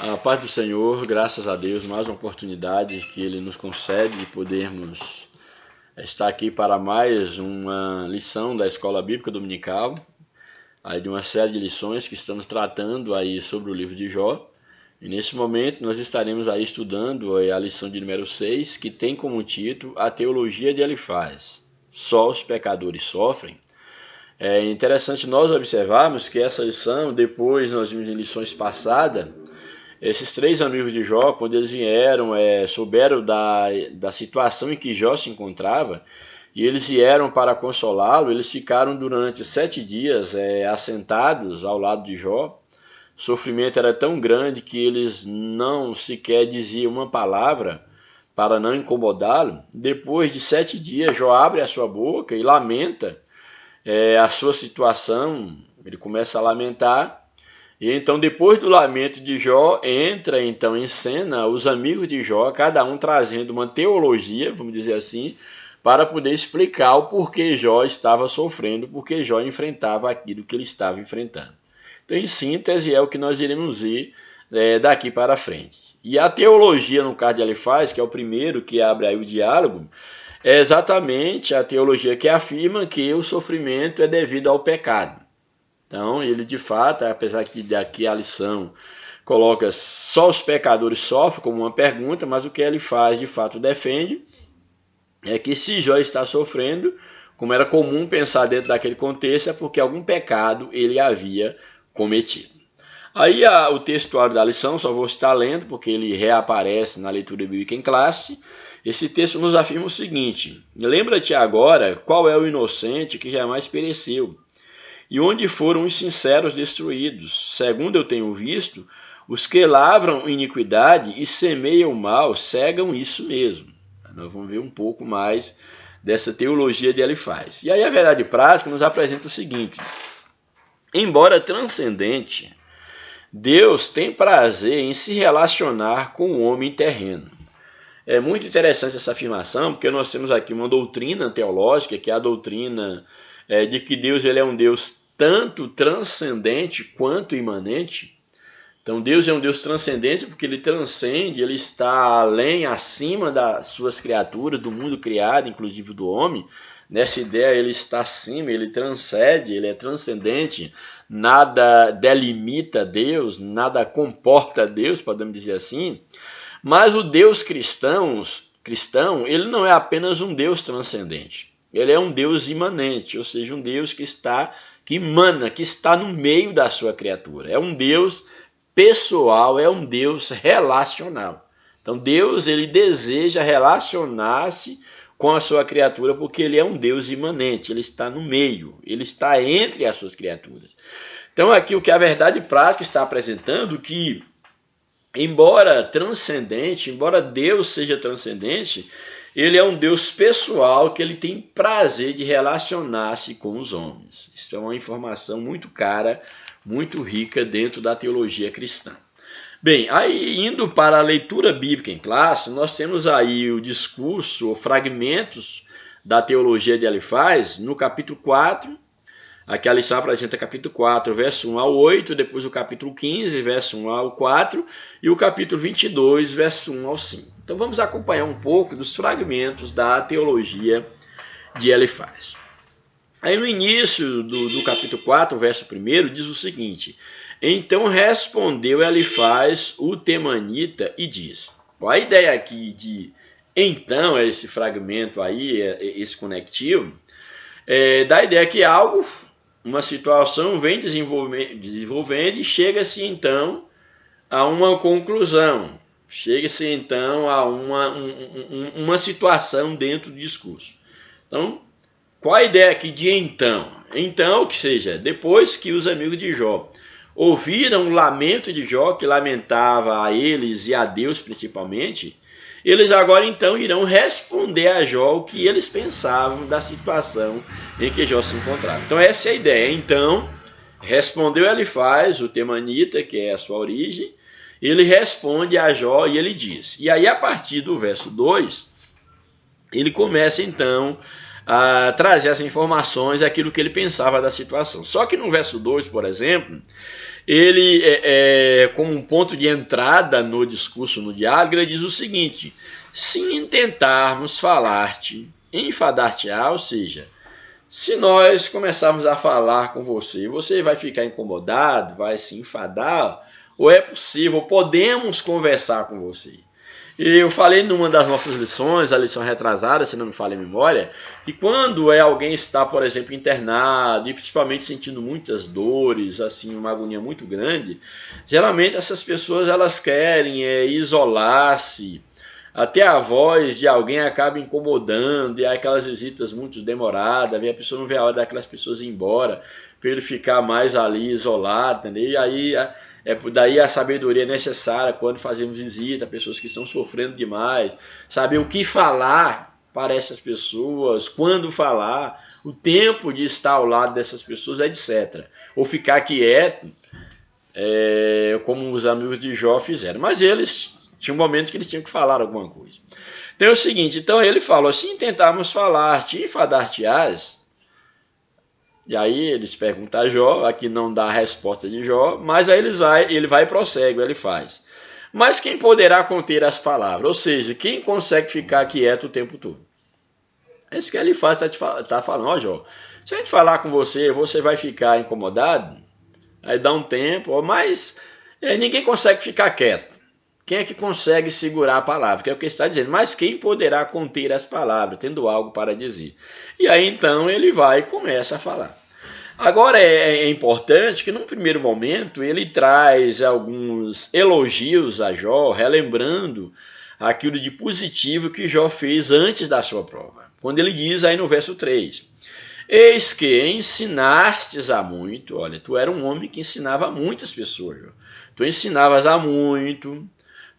A paz do Senhor, graças a Deus, mais uma oportunidade que Ele nos concede de podermos estar aqui para mais uma lição da Escola Bíblica Dominical, aí de uma série de lições que estamos tratando aí sobre o livro de Jó. E nesse momento nós estaremos aí estudando a lição de número 6, que tem como título A Teologia de Elifaz. Só os pecadores sofrem. É interessante nós observarmos que essa lição, depois nós vimos em lições passadas, esses três amigos de Jó, quando eles vieram, souberam da situação em que Jó se encontrava, e eles vieram para consolá-lo. Eles ficaram durante 7 dias assentados ao lado de Jó. O sofrimento era tão grande que eles não sequer diziam uma palavra para não incomodá-lo. Depois de 7 dias, Jó abre a sua boca e lamenta a sua situação. Ele começa a lamentar. E então, depois do lamento de Jó, entra então em cena os amigos de Jó, cada um trazendo uma teologia, vamos dizer assim, para poder explicar o porquê Jó estava sofrendo, porque Jó enfrentava aquilo que ele estava enfrentando. Então, em síntese, é o que nós iremos ver daqui para frente. E a teologia, no caso de Elifaz, que é o primeiro que abre aí o diálogo, é exatamente a teologia que afirma que o sofrimento é devido ao pecado. Então, ele de fato, apesar que daqui a lição coloca só os pecadores sofrem como uma pergunta, mas o que ele faz de fato defende é que se Jó está sofrendo, como era comum pensar dentro daquele contexto, é porque algum pecado ele havia cometido. Aí o textuário da lição, só vou estar lendo porque ele reaparece na leitura bíblica em classe. Esse texto nos afirma o seguinte: lembra-te agora qual é o inocente que jamais pereceu, e onde foram os sinceros destruídos. Segundo eu tenho visto, os que lavram iniquidade e semeiam mal cegam isso mesmo. Nós vamos ver um pouco mais dessa teologia de Elifaz. E aí a verdade prática nos apresenta o seguinte: embora transcendente, Deus tem prazer em se relacionar com o homem terreno. É muito interessante essa afirmação, porque nós temos aqui uma doutrina teológica, que é a doutrina de que Deus ele é um Deus tanto transcendente quanto imanente. Então Deus é um Deus transcendente porque ele transcende, ele está além, acima das suas criaturas, do mundo criado, inclusive do homem. Nessa ideia ele está acima, ele transcende, ele é transcendente, nada delimita Deus, nada comporta Deus, podemos dizer assim. Mas o Deus cristão, ele não é apenas um Deus transcendente. Ele é um Deus imanente, ou seja, um Deus que emana, que está no meio da sua criatura. É um Deus pessoal, é um Deus relacional. Então Deus ele deseja relacionar-se com a sua criatura porque ele é um Deus imanente, ele está no meio, ele está entre as suas criaturas. Então aqui o que a verdade prática está apresentando que embora transcendente, embora Deus seja transcendente, ele é um Deus pessoal que ele tem prazer de relacionar-se com os homens. Isso é uma informação muito cara, muito rica dentro da teologia cristã. Bem, aí indo para a leitura bíblica em classe, nós temos aí o discurso ou fragmentos da teologia de Elifaz no capítulo 4. Aqui a lição apresenta capítulo 4, verso 1 ao 8, depois o capítulo 15, verso 1 ao 4, e o capítulo 22, verso 1 ao 5. Então vamos acompanhar um pouco dos fragmentos da teologia de Elifaz. Aí no início do capítulo 4, verso 1, diz o seguinte: então respondeu Elifaz o temanita e diz. A ideia aqui de então, esse fragmento aí, esse conectivo, dá a ideia que algo, uma situação vem desenvolvendo e chega-se então a uma conclusão, chega-se então a uma situação dentro do discurso. Então, qual a ideia aqui de então? Então, que seja, depois que os amigos de Jó ouviram o lamento de Jó, que lamentava a eles e a Deus principalmente, eles agora então irão responder a Jó o que eles pensavam da situação em que Jó se encontrava. Então essa é a ideia. Então respondeu Elifaz, o temanita, que é a sua origem, ele responde a Jó e ele diz. E aí a partir do verso 2, ele começa então a trazer as informações daquilo que ele pensava da situação. Só que no verso 2, por exemplo, ele, como um ponto de entrada no discurso, no diálogo, ele diz o seguinte: se intentarmos falar-te, enfadar-te-á, ou seja, se nós começarmos a falar com você, você vai ficar incomodado, vai se enfadar, ou é possível, podemos conversar com você. E eu falei numa das nossas lições, a lição retrasada, se não me falha a memória, que quando alguém está, por exemplo, internado e principalmente sentindo muitas dores, assim, uma agonia muito grande, geralmente essas pessoas elas querem isolar-se, até a voz de alguém acaba incomodando, e há aquelas visitas muito demoradas, a pessoa não vê a hora daquelas pessoas ir embora, para ele ficar mais ali isolado, entendeu? E aí daí a sabedoria necessária quando fazemos visita a pessoas que estão sofrendo demais, saber o que falar para essas pessoas, quando falar, o tempo de estar ao lado dessas pessoas, etc. Ou ficar quieto, como os amigos de Jó fizeram. Mas eles tinham um momento que eles tinham que falar alguma coisa. Então é o seguinte, então ele falou, se tentarmos falar-te, enfadar-te-ás. E aí eles perguntam a Jó, aqui não dá a resposta de Jó, mas aí ele vai e prossegue, ele faz. Mas quem poderá conter as palavras? Ou seja, quem consegue ficar quieto o tempo todo? É isso que ele faz, está falando, ó Jó, se a gente falar com você, você vai ficar incomodado, aí dá um tempo, mas ninguém consegue ficar quieto. Quem é que consegue segurar a palavra? Que é o que ele está dizendo. Mas quem poderá conter as palavras, tendo algo para dizer? E aí então ele vai e começa a falar. Agora é importante que num primeiro momento ele traz alguns elogios a Jó, relembrando aquilo de positivo que Jó fez antes da sua prova. Quando ele diz aí no verso 3, eis que ensinastes a muito, olha, tu era um homem que ensinava a muitas pessoas, Jó. Tu ensinavas a muito,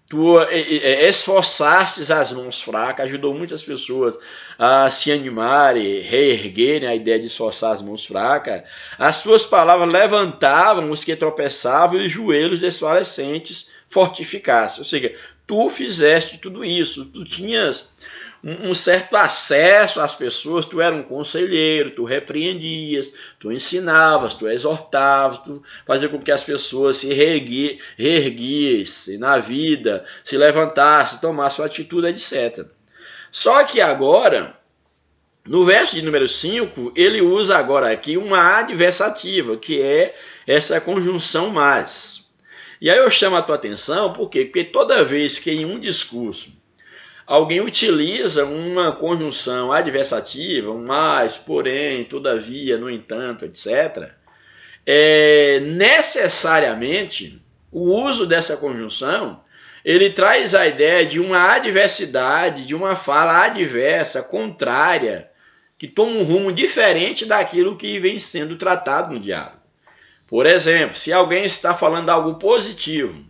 tu esforçastes as mãos fracas, ajudou muitas pessoas a se animarem, reerguerem a ideia de esforçar as mãos fracas. As tuas palavras levantavam os que tropeçavam e os joelhos desfalecentes fortificassem. Ou seja, tu fizeste tudo isso, tu tinhas um certo acesso às pessoas, tu era um conselheiro, tu repreendias, tu ensinavas, tu exortavas, tu fazia com que as pessoas se reerguissem na vida, se levantassem, tomassem atitude, etc. Só que agora, no verso de número 5, ele usa agora aqui uma adversativa, que é essa conjunção mas. E aí eu chamo a tua atenção, por quê? Porque toda vez que em um discurso alguém utiliza uma conjunção adversativa, um mais, porém, todavia, no entanto, etc., necessariamente o uso dessa conjunção ele traz a ideia de uma adversidade, de uma fala adversa, contrária, que toma um rumo diferente daquilo que vem sendo tratado no diálogo. Por exemplo, se alguém está falando algo positivo,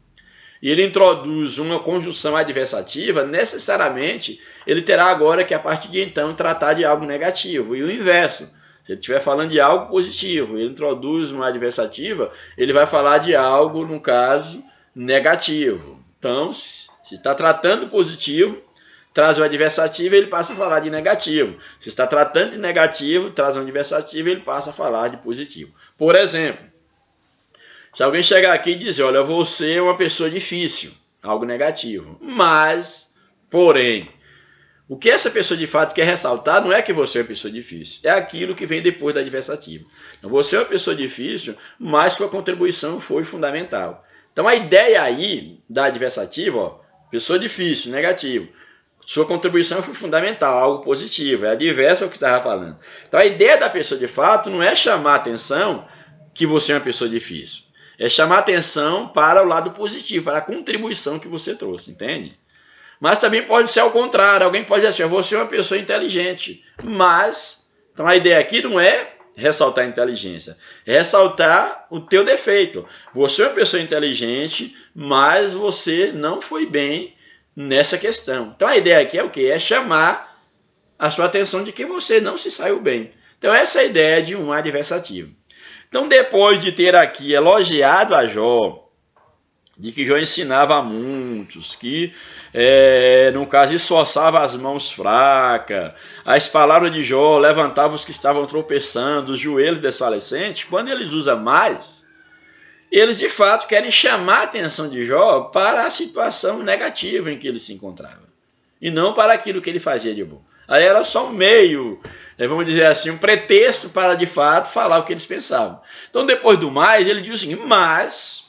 e ele introduz uma conjunção adversativa, necessariamente ele terá agora que, a partir de então, tratar de algo negativo. E o inverso, se ele estiver falando de algo positivo e ele introduz uma adversativa, ele vai falar de algo, no caso, negativo. Então, se está tratando positivo, traz uma adversativa, ele passa a falar de negativo. Se está tratando de negativo, traz uma adversativa, ele passa a falar de positivo. Por exemplo, se alguém chegar aqui e dizer, olha, você é uma pessoa difícil, algo negativo, mas, porém, o que essa pessoa de fato quer ressaltar não é que você é uma pessoa difícil, é aquilo que vem depois da adversativa. Então, você é uma pessoa difícil, mas sua contribuição foi fundamental. Então, a ideia aí da adversativa, ó, pessoa difícil, negativo, sua contribuição foi fundamental, algo positivo, é adverso ao que estava falando. Então, a ideia da pessoa de fato não é chamar a atenção que você é uma pessoa difícil. É chamar atenção para o lado positivo, para a contribuição que você trouxe, entende? Mas também pode ser ao contrário. Alguém pode dizer assim, você é uma pessoa inteligente. Mas, então a ideia aqui não é ressaltar a inteligência, é ressaltar o teu defeito. Você é uma pessoa inteligente, mas você não foi bem nessa questão. Então a ideia aqui é o quê? É chamar a sua atenção de que você não se saiu bem. Então essa é a ideia de um adversativo. Então, depois de ter aqui elogiado a Jó, de que Jó ensinava a muitos, que, no caso, esforçava as mãos fracas, as palavras de Jó levantavam os que estavam tropeçando, os joelhos desfalecentes, quando eles usam mais, eles de fato querem chamar a atenção de Jó para a situação negativa em que ele se encontrava, e não para aquilo que ele fazia de bom. Aí era só um meio, vamos dizer assim, um pretexto para de fato falar o que eles pensavam. Então, depois do mais, ele diz o seguinte: mas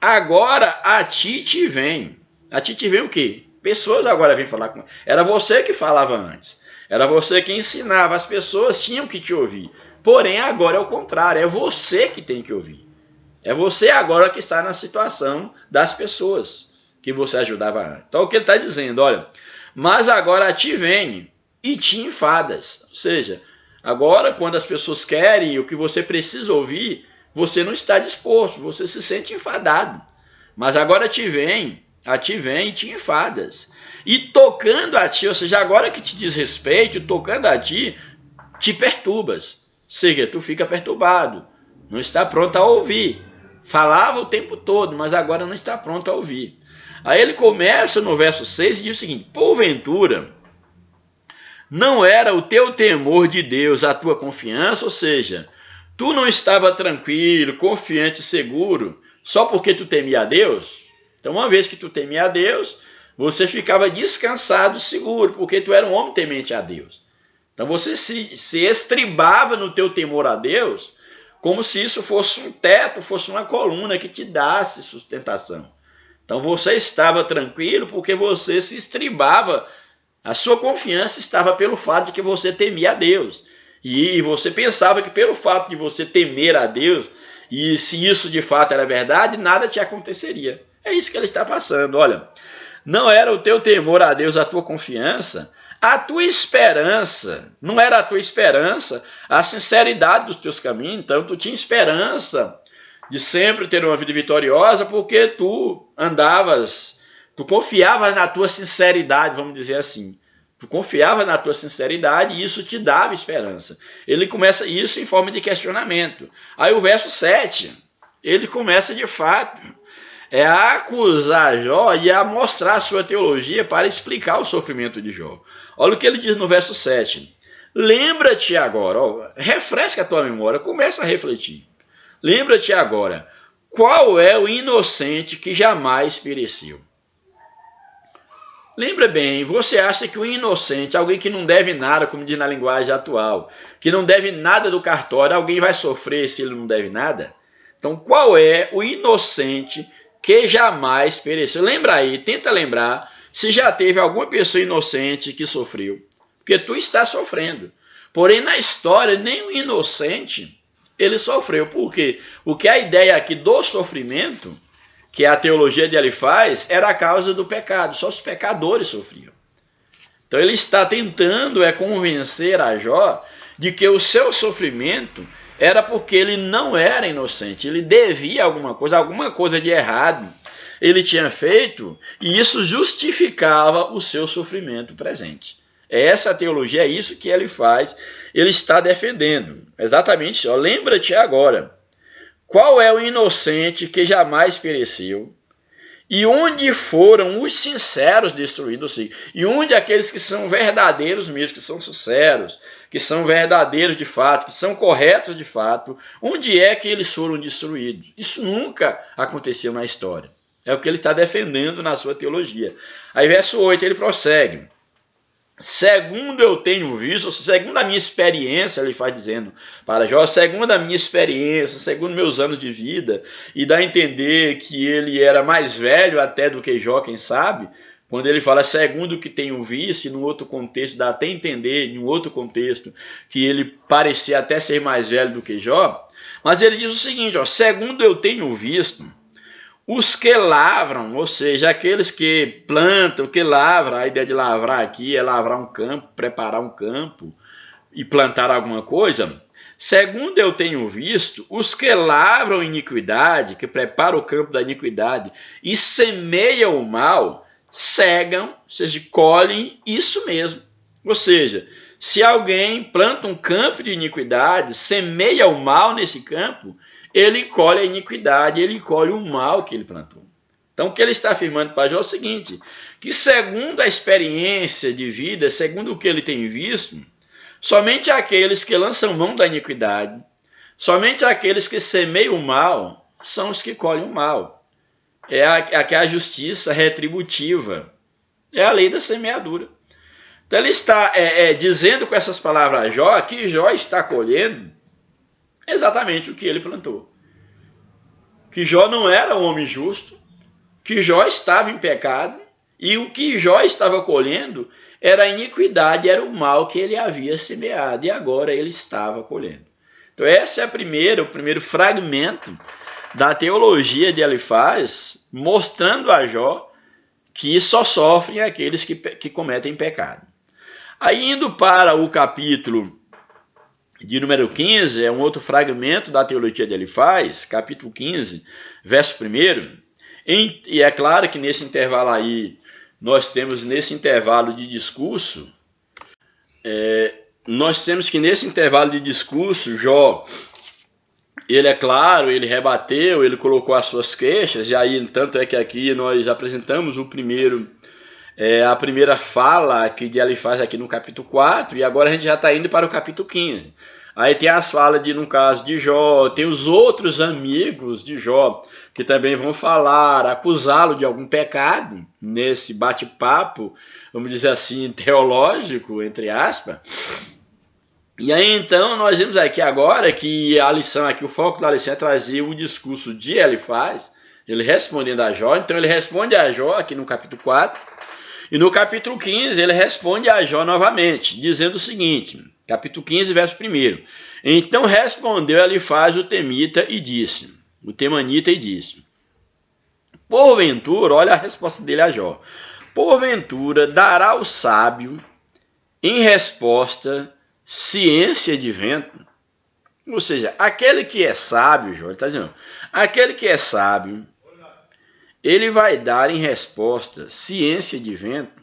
agora a ti te vem. A ti te vem o quê? Pessoas agora vêm falar com ele. Era você que falava antes. Era você que ensinava. As pessoas tinham que te ouvir. Porém, agora é o contrário. É você que tem que ouvir. É você agora que está na situação das pessoas que você ajudava antes. Então, o que ele está dizendo? Olha, mas agora a ti vem e te enfadas. Ou seja, agora quando as pessoas querem o que você precisa ouvir, você não está disposto, você se sente enfadado. Mas agora a ti vem e te enfadas. E tocando a ti, ou seja, agora que te diz respeito, tocando a ti, te perturbas. Ou seja, tu fica perturbado, não está pronto a ouvir. Falava o tempo todo, mas agora não está pronto a ouvir. Aí ele começa no verso 6 e diz o seguinte: porventura, não era o teu temor de Deus a tua confiança? Ou seja, tu não estava tranquilo, confiante, seguro, só porque tu temia a Deus? Então, uma vez que tu temia a Deus, você ficava descansado, seguro, porque tu era um homem temente a Deus. Então, você se estribava no teu temor a Deus, como se isso fosse um teto, fosse uma coluna que te desse sustentação. Então, você estava tranquilo porque você se estribava. A sua confiança estava pelo fato de que você temia a Deus. E você pensava que pelo fato de você temer a Deus, e se isso de fato era verdade, nada te aconteceria. É isso que ele está passando. Olha, não era o teu temor a Deus a tua confiança, a tua esperança. Não era a tua esperança a sinceridade dos teus caminhos. Então, tu tinha esperança de sempre ter uma vida vitoriosa porque tu andavas, tu confiavas na tua sinceridade, vamos dizer assim. Tu confiava na tua sinceridade e isso te dava esperança. Ele começa isso em forma de questionamento. Aí o verso 7, ele começa de fato a acusar Jó e a mostrar a sua teologia para explicar o sofrimento de Jó. Olha o que ele diz no verso 7. Lembra-te agora, refresca a tua memória, começa a refletir. Lembra-te agora, qual é o inocente que jamais pereceu? Lembra bem, você acha que o inocente, alguém que não deve nada, como diz na linguagem atual, que não deve nada do cartório, alguém vai sofrer se ele não deve nada? Então, qual é o inocente que jamais pereceu? Lembra aí, tenta lembrar se já teve alguma pessoa inocente que sofreu. Porque tu está sofrendo. Porém, na história, nem o inocente ele sofreu. Por quê? Porque a ideia aqui do sofrimento, que a teologia dele faz, era a causa do pecado. Só os pecadores sofriam. Então ele está tentando convencer a Jó de que o seu sofrimento era porque ele não era inocente. Ele devia alguma coisa de errado ele tinha feito, e isso justificava o seu sofrimento presente. Essa teologia é isso que ele faz, ele está defendendo. Exatamente isso. Lembra-te agora. Qual é o inocente que jamais pereceu? E onde foram os sinceros destruídos? E onde aqueles que são verdadeiros mesmo, que são sinceros, que são verdadeiros de fato, que são corretos de fato, onde é que eles foram destruídos? Isso nunca aconteceu na história. É o que ele está defendendo na sua teologia. Aí verso 8 ele prossegue. Segundo eu tenho visto, segundo a minha experiência, ele faz dizendo para Jó, segundo a minha experiência, segundo meus anos de vida, e dá a entender que ele era mais velho até do que Jó, quem sabe, quando ele fala segundo o que tenho visto, e num outro contexto, dá até a entender, em um outro contexto, que ele parecia até ser mais velho do que Jó, mas ele diz o seguinte, segundo eu tenho visto, os que lavram, ou seja, aqueles que plantam, que lavram, a ideia de lavrar aqui é lavrar um campo, preparar um campo e plantar alguma coisa. Segundo eu tenho visto, os que lavram iniquidade, que preparam o campo da iniquidade e semeiam o mal, cegam, ou seja, colhem isso mesmo. Ou seja, se alguém planta um campo de iniquidade, semeia o mal nesse campo, ele colhe a iniquidade, ele colhe o mal que ele plantou. Então, o que ele está afirmando para Jó é o seguinte, que segundo a experiência de vida, segundo o que ele tem visto, somente aqueles que lançam mão da iniquidade, somente aqueles que semeiam o mal, são os que colhem o mal. É a justiça retributiva. É a lei da semeadura. Então ele está dizendo com essas palavras a Jó que Jó está colhendo exatamente o que ele plantou. Que Jó não era um homem justo, que Jó estava em pecado, e o que Jó estava colhendo era a iniquidade, era o mal que ele havia semeado, e agora ele estava colhendo. Então esse é o primeiro fragmento da teologia de Elifaz, mostrando a Jó que só sofrem aqueles que cometem pecado. Aí indo para o capítulo de número 15, é um outro fragmento da teologia de Elifaz, capítulo 15, verso 1. E é claro que nesse intervalo aí, nós temos nesse intervalo de discurso, Jó, ele é claro, ele rebateu, ele colocou as suas queixas, e aí, tanto é que aqui nós apresentamos a primeira fala que ele faz aqui no capítulo 4, e agora a gente já está indo para o capítulo 15. Aí tem as falas no caso de Jó, tem os outros amigos de Jó, que também vão falar, acusá-lo de algum pecado, nesse bate-papo, vamos dizer assim, teológico, entre aspas. E aí então nós vimos aqui agora que a lição aqui, o foco da lição é trazer o discurso de Elifaz, ele respondendo a Jó. Então ele responde a Jó aqui no capítulo 4, e no capítulo 15 ele responde a Jó novamente, dizendo o seguinte, capítulo 15, verso 1. Então respondeu Elifaz o temanita e disse, porventura, olha a resposta dele a Jó, porventura dará o sábio em resposta ciência de vento? Ou seja, aquele que é sábio, Jó, ele está dizendo, aquele que é sábio, ele vai dar em resposta ciência de vento.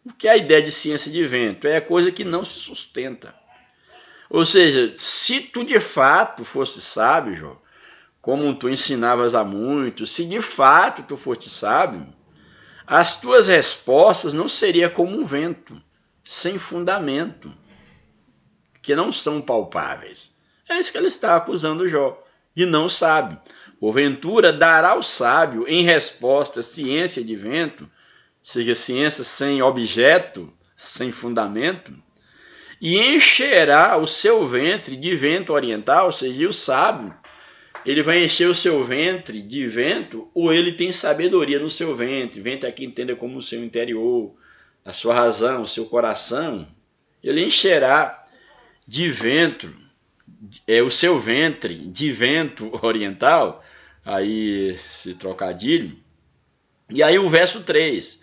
O que é a ideia de ciência de vento? É a coisa que não se sustenta. Ou seja, se tu de fato fosse sábio, Jó, como tu ensinavas a muitos, se de fato tu fosse sábio, as tuas respostas não seriam como um vento, sem fundamento, que não são palpáveis. É isso que ele está acusando Jó, de não sábio. Porventura dará ao sábio em resposta ciência de vento, ou seja, ciência sem objeto, sem fundamento, e encherá o seu ventre de vento oriental, ou seja, o sábio, ele vai encher o seu ventre de vento, ou ele tem sabedoria no seu ventre. Ventre aqui entenda como o seu interior, a sua razão, o seu coração. Ele encherá de vento, o seu ventre de vento oriental, aí esse trocadilho. E aí o verso 3,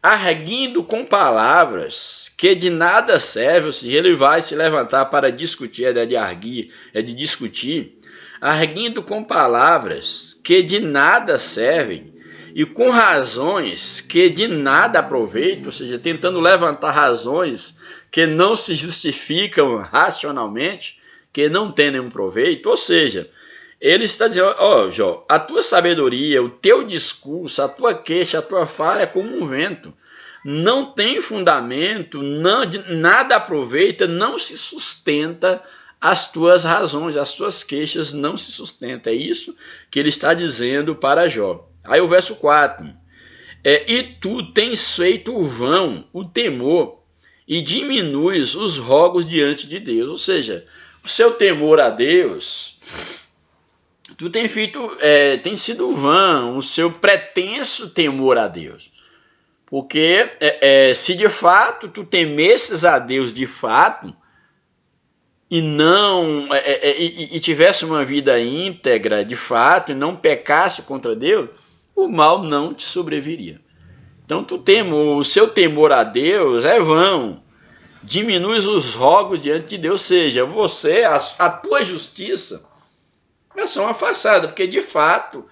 arguindo com palavras que de nada serve, ou seja, ele vai se levantar para discutir, é de discutir, arguindo com palavras que de nada servem e com razões que de nada aproveitam, ou seja, tentando levantar razões que não se justificam racionalmente, que não tem nenhum proveito. Ou seja, ele está dizendo, Jó, a tua sabedoria, o teu discurso, a tua queixa, a tua fala é como um vento. Não tem fundamento, nada aproveita, não se sustenta as tuas razões, as tuas queixas não se sustentam. É isso que ele está dizendo para Jó. Aí o verso 4. E tu tens feito o vão, o temor, e diminuis os rogos diante de Deus. Ou seja, o seu temor a Deus, tu tem sido vão, o seu pretenso temor a Deus. Porque se de fato tu temesses a Deus de fato, e não e tivesse uma vida íntegra de fato, e não pecasse contra Deus, o mal não te sobreviria. Então o seu temor a Deus é vão, diminui os rogos diante de Deus, ou seja, a tua justiça é só uma façada, porque de fato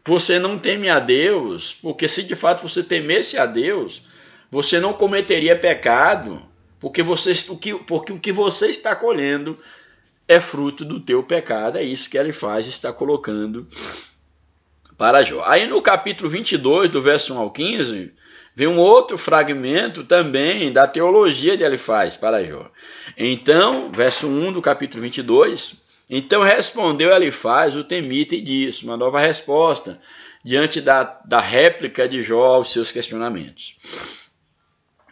você não teme a Deus, porque se de fato você temesse a Deus, você não cometeria pecado, porque o que você está colhendo é fruto do teu pecado. É isso que ele faz, está colocando para Jó. Aí no capítulo 22, do verso 1 ao 15, vem um outro fragmento também da teologia de Elifaz para Jó. Então, verso 1 do capítulo 22, Então respondeu Elifaz, o temita, e disse, uma nova resposta, diante da réplica de Jó aos seus questionamentos.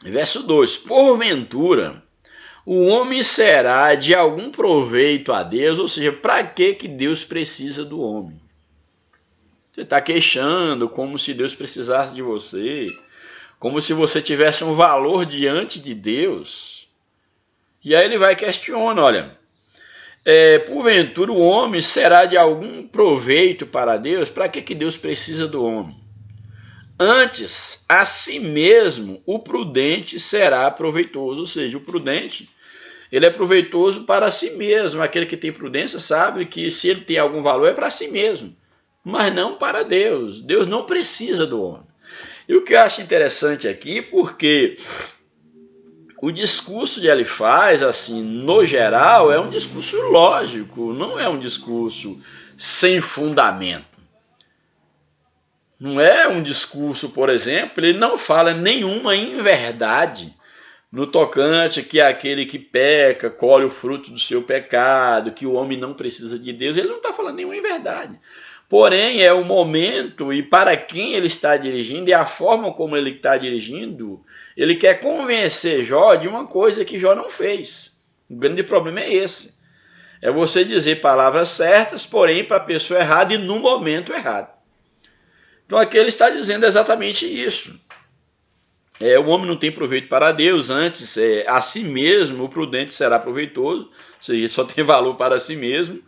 Verso 2, porventura, o homem será de algum proveito a Deus, ou seja, para que Deus precisa do homem? Você está queixando como se Deus precisasse de você, como se você tivesse um valor diante de Deus. E aí ele vai e questiona, olha, porventura o homem será de algum proveito para Deus? Para que Deus precisa do homem? Antes, a si mesmo, o prudente será proveitoso, ou seja, o prudente, ele é proveitoso para si mesmo. Aquele que tem prudência sabe que se ele tem algum valor é para si mesmo, mas não para Deus. Deus não precisa do homem. E o que eu acho interessante aqui, porque o discurso de Elifaz, assim, no geral, é um discurso lógico, não é um discurso sem fundamento. Não é um discurso, por exemplo, ele não fala nenhuma inverdade no tocante que aquele que peca colhe o fruto do seu pecado, que o homem não precisa de Deus. Ele não está falando nenhuma inverdade. Porém, é o momento e para quem ele está dirigindo e a forma como ele está dirigindo, ele quer convencer Jó de uma coisa que Jó não fez. O grande problema é esse. É você dizer palavras certas, porém para a pessoa errada e no momento errado. Então aqui ele está dizendo exatamente isso. O homem não tem proveito para Deus, antes a si mesmo o prudente será proveitoso, ou seja, só tem valor para si mesmo.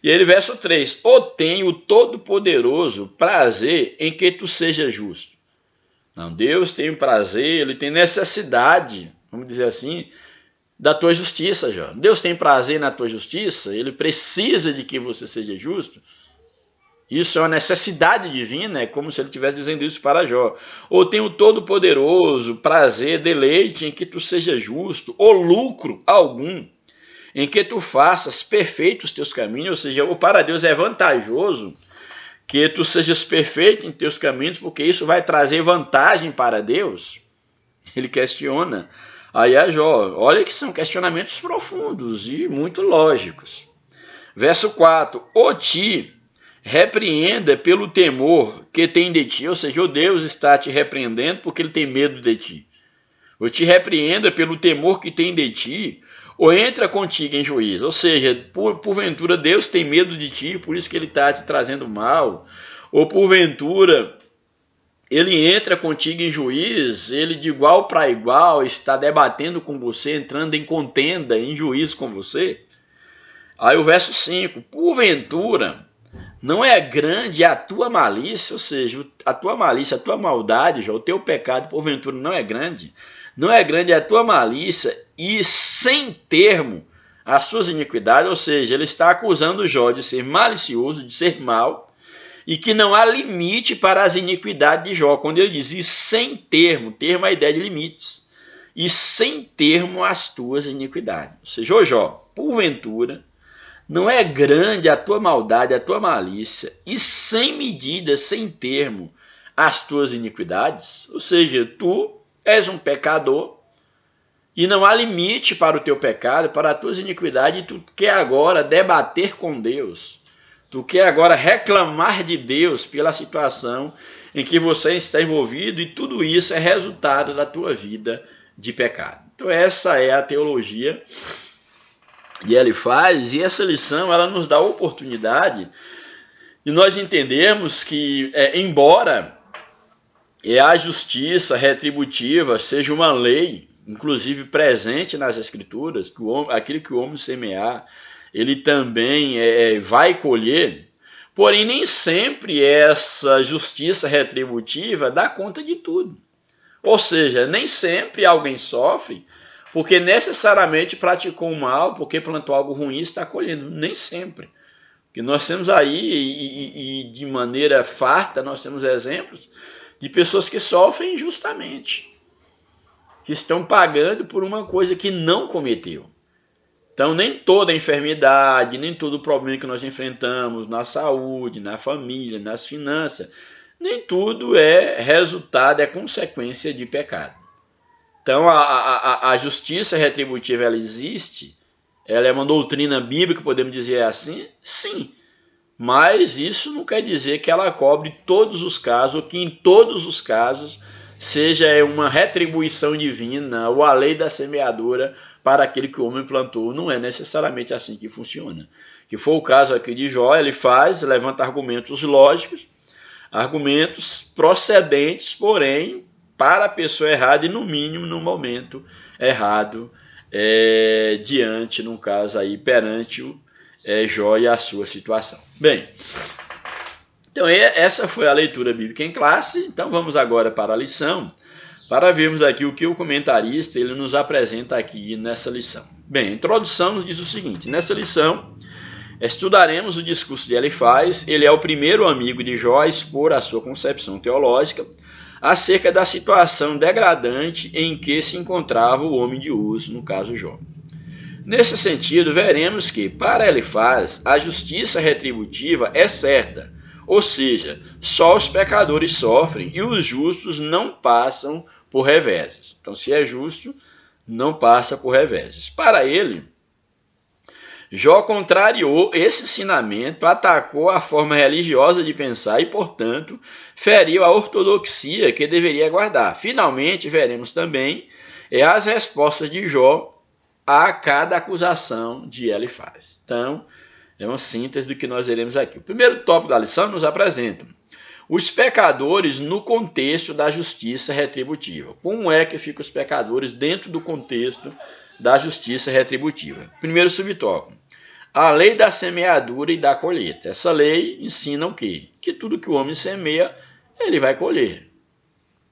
E aí verso 3, ou tem o Todo-Poderoso prazer em que tu sejas justo. Não, Deus tem prazer, ele tem necessidade, vamos dizer assim, da tua justiça, Jó. Deus tem prazer na tua justiça, ele precisa de que você seja justo. Isso é uma necessidade divina, é como se ele estivesse dizendo isso para Jó. Ou tem o Todo-Poderoso prazer, deleite em que tu seja justo, ou lucro algum em que tu faças perfeitos os teus caminhos, ou seja, para Deus é vantajoso que tu sejas perfeito em teus caminhos, porque isso vai trazer vantagem para Deus. Ele questiona aí a Jó. Olha que são questionamentos profundos e muito lógicos. Verso 4, o ti repreenda pelo temor que tem de ti, ou seja, o Deus está te repreendendo porque ele tem medo de ti. Ou te repreenda pelo temor que tem de ti, ou entra contigo em juízo. Ou seja, porventura Deus tem medo de ti, por isso que ele está te trazendo mal. Ou porventura ele entra contigo em juízo, ele de igual para igual está debatendo com você, entrando em contenda, em juízo com você. Aí o verso 5, porventura não é grande a tua malícia, ou seja, a tua malícia, a tua maldade, já, o teu pecado, porventura, não é grande. Não é grande a tua malícia e sem termo as suas iniquidades, ou seja, ele está acusando Jó de ser malicioso, de ser mau, e que não há limite para as iniquidades de Jó. Quando ele diz e sem termo, termo é a ideia de limites, e sem termo as tuas iniquidades. Ou seja, ô Jó, porventura, não é grande a tua maldade, a tua malícia, e sem medida, sem termo, as tuas iniquidades? Ou seja, tu és um pecador, e não há limite para o teu pecado, para as tuas iniquidades, e tu quer agora debater com Deus. Tu quer agora reclamar de Deus pela situação em que você está envolvido, e tudo isso é resultado da tua vida de pecado. Então essa é a teologia e ele faz, e essa lição ela nos dá a oportunidade de nós entendermos que, embora a justiça retributiva seja uma lei, inclusive presente nas Escrituras, que aquilo que o homem semear, ele também vai colher, porém nem sempre essa justiça retributiva dá conta de tudo. Ou seja, nem sempre alguém sofre porque necessariamente praticou o mal, porque plantou algo ruim e está colhendo. Nem sempre. Porque nós temos aí, e de maneira farta, nós temos exemplos de pessoas que sofrem injustamente, que estão pagando por uma coisa que não cometeu. Então, nem toda enfermidade, nem todo problema que nós enfrentamos na saúde, na família, nas finanças, nem tudo é resultado, é consequência de pecado. Então, a justiça retributiva ela existe ela é uma doutrina bíblica, podemos dizer assim? Sim. Mas isso não quer dizer que ela cobre todos os casos, ou que em todos os casos seja uma retribuição divina ou a lei da semeadura para aquele que o homem plantou. Não é necessariamente assim que funciona. Que foi o caso aqui de Jó, ele levanta argumentos lógicos, argumentos procedentes, porém, para a pessoa errada e, no mínimo, no momento errado, diante, no caso aí, perante o Jó e a sua situação. Bem, então essa foi a leitura bíblica em classe. Então vamos agora para a lição, para vermos aqui o que o comentarista ele nos apresenta aqui nessa lição. Bem, a introdução nos diz o seguinte: nessa lição estudaremos o discurso de Elifaz. Ele é o primeiro amigo de Jó a expor a sua concepção teológica acerca da situação degradante em que se encontrava o homem de Uz, no caso Jó. Nesse sentido, veremos que, para Elifaz, a justiça retributiva é certa, ou seja, só os pecadores sofrem e os justos não passam por reveses. Então, se é justo, não passa por reveses. Para ele, Jó contrariou esse ensinamento, atacou a forma religiosa de pensar e, portanto, feriu a ortodoxia que deveria guardar. Finalmente, veremos também as respostas de Jó a cada acusação de Elifaz. Então, é uma síntese do que nós veremos aqui. O primeiro tópico da lição nos apresenta os pecadores no contexto da justiça retributiva. Como é que ficam os pecadores dentro do contexto da justiça retributiva? Primeiro subtópico: a lei da semeadura e da colheita. Essa lei ensina o quê? Que tudo que o homem semeia, ele vai colher.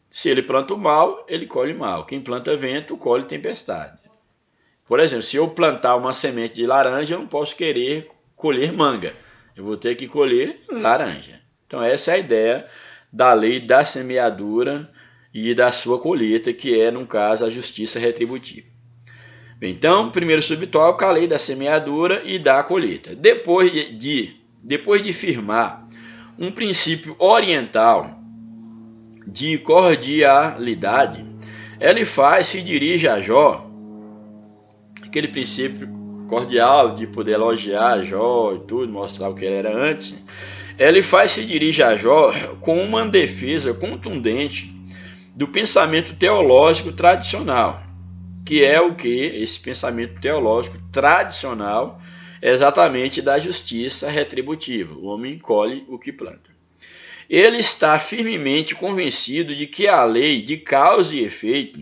Se ele planta o mal, ele colhe mal. Quem planta vento, colhe tempestade. Por exemplo, se eu plantar uma semente de laranja, eu não posso querer colher manga. Eu vou ter que colher laranja. Então essa é a ideia da lei da semeadura e da sua colheita, que é, no caso, a justiça retributiva. Bem, então, primeiro subtópico, a lei da semeadura e da colheita. Depois de firmar um princípio oriental de cordialidade, Elifaz se dirige a Jó, aquele princípio cordial de poder elogiar Jó e tudo, mostrar o que ele era antes. Elifaz se dirige a Jó com uma defesa contundente do pensamento teológico tradicional, que é o que? Esse pensamento teológico tradicional é exatamente da justiça retributiva. O homem colhe o que planta. Ele está firmemente convencido de que a lei de causa e efeito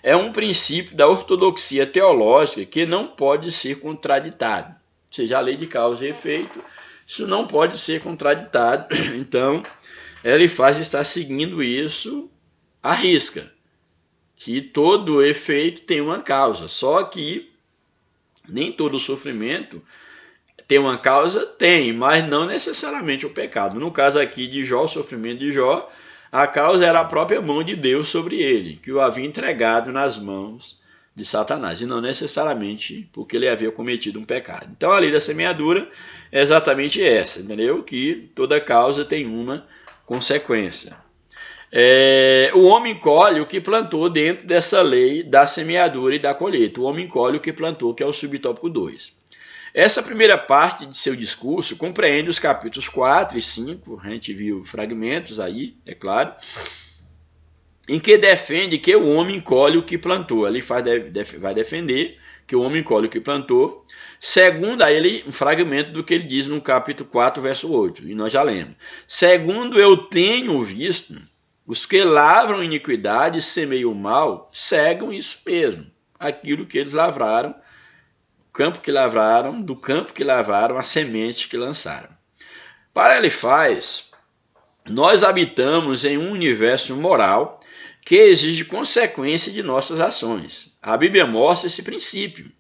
é um princípio da ortodoxia teológica que não pode ser contraditado. Ou seja, a lei de causa e efeito, isso não pode ser contraditado. Então, Elifaz está seguindo isso à risca, que todo efeito tem uma causa, só que nem todo sofrimento tem uma causa, tem, mas não necessariamente o pecado. No caso aqui de Jó, o sofrimento de Jó, a causa era a própria mão de Deus sobre ele, que o havia entregado nas mãos de Satanás, e não necessariamente porque ele havia cometido um pecado. Então a lei da semeadura é exatamente essa, entendeu? Que toda causa tem uma consequência. O homem colhe o que plantou dentro dessa lei da semeadura e da colheita. O homem colhe o que plantou, que é o subtópico 2. Essa primeira parte de seu discurso compreende os capítulos 4 e 5, a gente viu fragmentos aí, é claro, em que defende que o homem colhe o que plantou. Ali vai defender que o homem colhe o que plantou, segundo a ele um fragmento do que ele diz no capítulo 4, verso 8, e nós já lemos. Segundo eu tenho visto, os que lavram iniquidade e semeiam mal, cegam isso mesmo, aquilo que eles lavraram, do campo que lavraram, a semente que lançaram. Para Elifaz, nós habitamos em um universo moral que exige consequência de nossas ações. A Bíblia mostra esse princípio.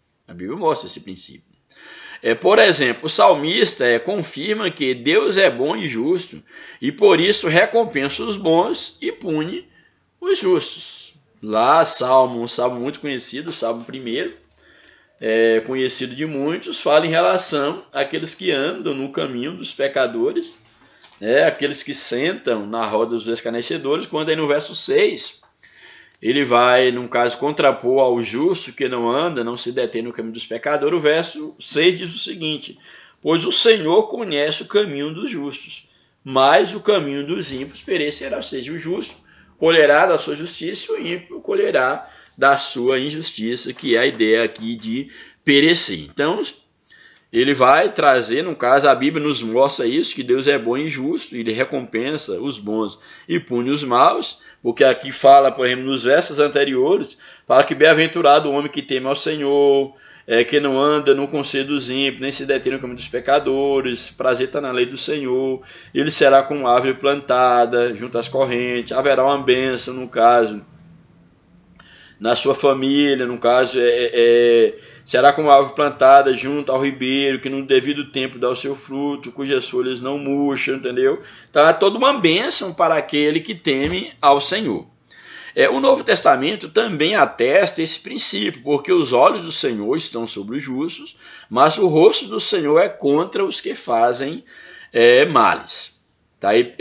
Por exemplo, o salmista confirma que Deus é bom e justo e por isso recompensa os bons e pune os justos. Lá, um salmo muito conhecido, o Salmo 1, conhecido de muitos, fala em relação àqueles que andam no caminho dos pecadores, aqueles que sentam na roda dos escarnecedores, quando aí no verso 6, ele vai, num caso, contrapor ao justo que não anda, não se detém no caminho dos pecadores. O verso 6 diz o seguinte: pois o Senhor conhece o caminho dos justos, mas o caminho dos ímpios perecerá. Ou seja, o justo colherá da sua justiça e o ímpio colherá da sua injustiça, que é a ideia aqui de perecer. Então, ele vai trazer, no caso, a Bíblia nos mostra isso, que Deus é bom e justo, ele recompensa os bons e pune os maus, porque aqui fala, por exemplo, nos versos anteriores, fala que bem-aventurado o homem que teme ao Senhor, que não anda no conselho dos ímpios, nem se detém no caminho dos pecadores, prazer está na lei do Senhor, ele será como árvore plantada junto às correntes, haverá uma bênção, no caso, na sua família, no caso, será como árvore plantada junto ao ribeiro, que no devido tempo dá o seu fruto, cujas folhas não murcham, entendeu? Então é toda uma bênção para aquele que teme ao Senhor. O Novo Testamento também atesta esse princípio, porque os olhos do Senhor estão sobre os justos, mas o rosto do Senhor é contra os que fazem males. Tá aí,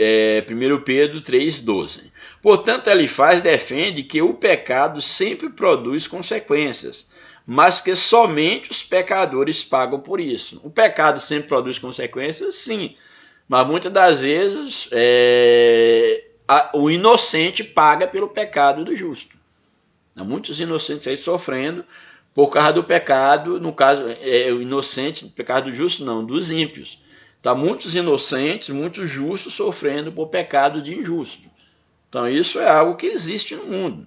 1 Pedro 3,12. Portanto, Elifaz defende que o pecado sempre produz consequências, mas que somente os pecadores pagam por isso. O pecado sempre produz consequências, sim, mas muitas das vezes o inocente paga pelo pecado do justo. Há muitos inocentes aí sofrendo por causa do pecado, no caso, o inocente, do pecado do justo não, dos ímpios. Tá, muitos inocentes, muitos justos sofrendo por pecado de injusto. Então isso é algo que existe no mundo.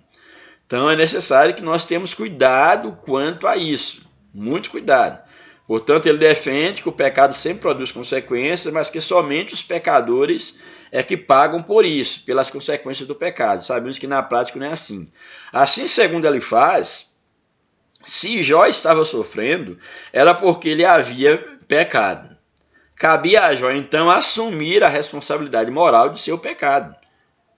Então é necessário que nós tenhamos cuidado quanto a isso, muito cuidado. Portanto, ele defende que o pecado sempre produz consequências, mas que somente os pecadores é que pagam por isso, pelas consequências do pecado. Sabemos que na prática não é assim. Assim, segundo Elifaz, se Jó estava sofrendo, era porque ele havia pecado. Cabia a Jó, então, assumir a responsabilidade moral de seu pecado.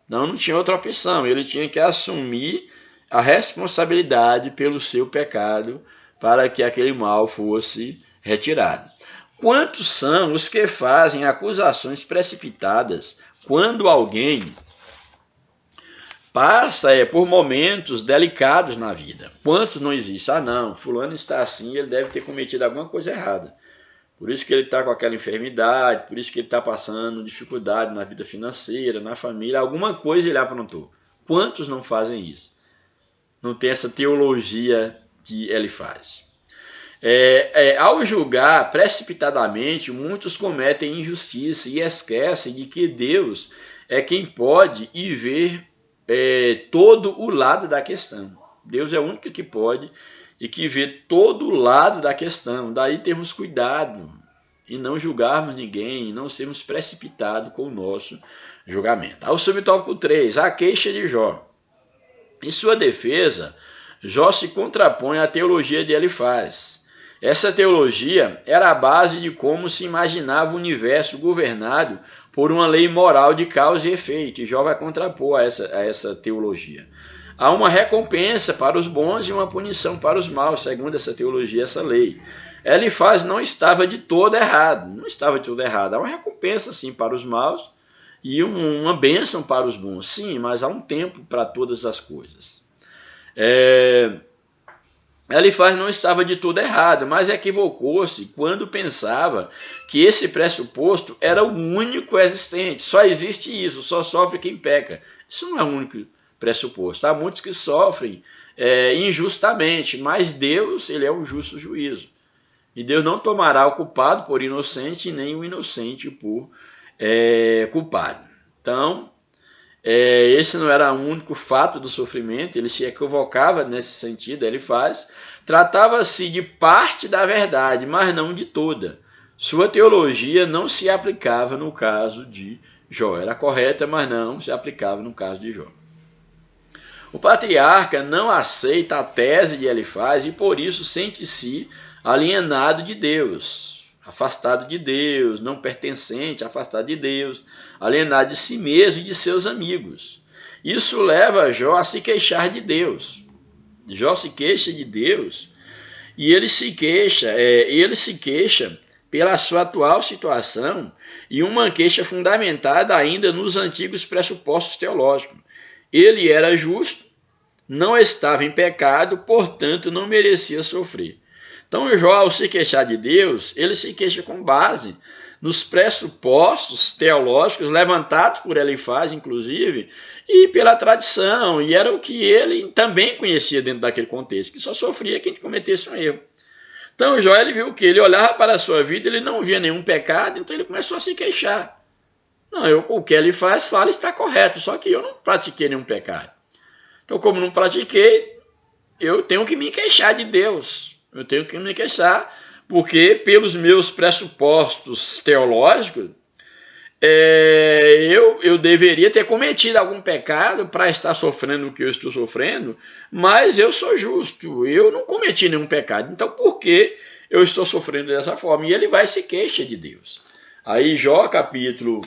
Não tinha outra opção, ele tinha que assumir a responsabilidade pelo seu pecado para que aquele mal fosse retirado. Quantos são os que fazem acusações precipitadas quando alguém passa por momentos delicados na vida? Quantos não existem? Não, fulano está assim, ele deve ter cometido alguma coisa errada. Por isso que ele está com aquela enfermidade, por isso que ele está passando dificuldade na vida financeira, na família, alguma coisa ele aprontou. Quantos não fazem isso? Não tem essa teologia que ele faz. Ao julgar precipitadamente, muitos cometem injustiça e esquecem de que Deus é quem pode e ver todo o lado da questão. Deus é o único que pode e que vê todo o lado da questão. Daí termos cuidado e não julgarmos ninguém, e não sermos precipitados com o nosso julgamento. Ao subtópico 3, a queixa de Jó. Em sua defesa, Jó se contrapõe à teologia de Elifaz. Essa teologia era a base de como se imaginava o universo governado por uma lei moral de causa e efeito. E Jó vai contrapor a essa teologia. Há uma recompensa para os bons e uma punição para os maus, segundo essa teologia, essa lei. Elifaz não estava de todo errado, não estava de todo errado. Há uma recompensa, sim, para os maus e uma bênção para os bons, sim, mas há um tempo para todas as coisas. Elifaz não estava de todo errado, mas equivocou-se quando pensava que esse pressuposto era o único existente. Só existe isso, só sofre quem peca. Isso não é o único pressuposto. Há muitos que sofrem injustamente, mas Deus, ele é um justo juízo. E Deus não tomará o culpado por inocente, nem o inocente por culpado. Então, esse não era o único fato do sofrimento, ele se equivocava nesse sentido, Elifaz. Tratava-se de parte da verdade, mas não de toda. Sua teologia não se aplicava no caso de Jó. Era correta, mas não se aplicava no caso de Jó. O patriarca não aceita a tese de Elifaz e por isso sente-se alienado de Deus, afastado de Deus, não pertencente, afastado de Deus, alienado de si mesmo e de seus amigos. Isso leva Jó a se queixar de Deus. Jó se queixa de Deus e ele se queixa pela sua atual situação e uma queixa fundamentada ainda nos antigos pressupostos teológicos. Ele era justo, não estava em pecado, portanto não merecia sofrer. Então Jó, ao se queixar de Deus, ele se queixa com base nos pressupostos teológicos levantados por Elifaz, inclusive, e pela tradição, e era o que ele também conhecia dentro daquele contexto, que só sofria quem cometesse um erro. Então Jó, ele viu que ele olhava para a sua vida, ele não via nenhum pecado, então ele começou a se queixar. Não, o que Elifaz fala está correto, só que eu não pratiquei nenhum pecado. Então, como não pratiquei, eu tenho que me queixar de Deus. Eu tenho que me queixar, porque pelos meus pressupostos teológicos, eu deveria ter cometido algum pecado para estar sofrendo o que eu estou sofrendo, mas eu sou justo, eu não cometi nenhum pecado. Então, por que eu estou sofrendo dessa forma? E ele vai se queixa de Deus. Aí, Jó, capítulo